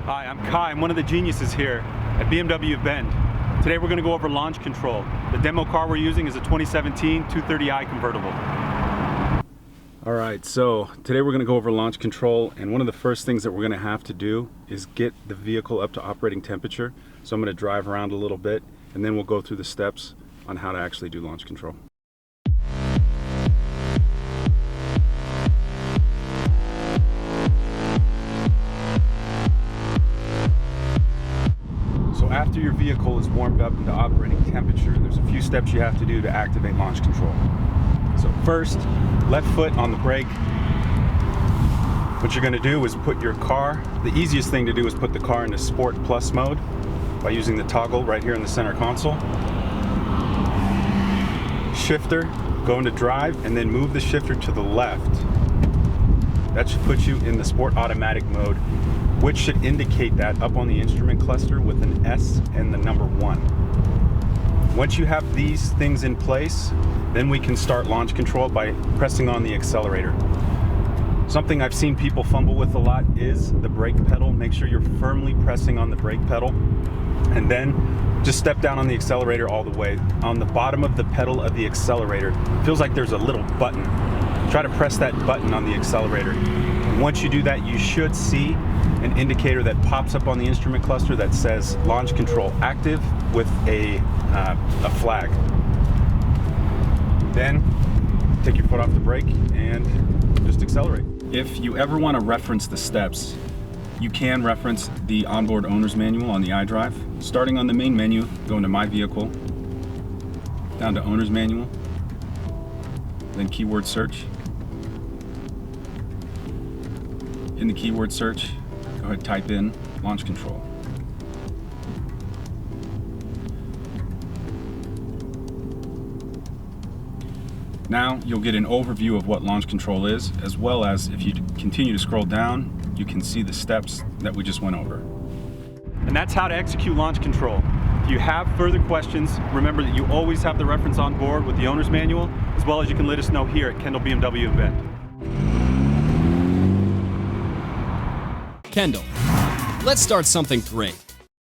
Hi, I'm Kai. I'm one of the geniuses here at BMW of Bend. Today we're going to go over Launch Control. The demo car we're using is a 2017 230i convertible. Alright, so today we're going to go over Launch Control, and one of the first things that we're going to have to do is get the vehicle up to operating temperature. So I'm going to drive around a little bit and then we'll go through the steps on how to actually do Launch Control. After your vehicle is warmed up into operating temperature, there's a few steps you have to do to activate Launch Control. So first, left foot on the brake. What you're going to do is put your car, the easiest thing to do is put the car into Sport Plus mode by using the toggle right here in the center console. Shifter, go into drive, and then move the shifter to the left. That should put you in the Sport Automatic mode, which should indicate that up on the instrument cluster with an S and the number 1. Once you have these things in place, then we can start Launch Control by pressing on the accelerator. Something I've seen people fumble with a lot is the brake pedal. Make sure you're firmly pressing on the brake pedal, and then just step down on the accelerator all the way. On the bottom of the pedal of the accelerator, it feels like there's a little button. Try to press that button on the accelerator. And once you do that, you should see an indicator that pops up on the instrument cluster that says Launch Control active with a flag. Then take your foot off the brake and just accelerate. If you ever want to reference the steps, you can reference the onboard owner's manual on the iDrive. Starting on the main menu, go into My Vehicle, down to Owner's Manual, then keyword search. In the keyword search, go ahead and type in Launch Control. Now you'll get an overview of what Launch Control is, as well as if you continue to scroll down, you can see the steps that we just went over. And that's how to execute Launch Control. If you have further questions, remember that you always have the reference on board with the owner's manual, as well as you can let us know here at Kendall BMW of Bend. Kendall, let's start something great.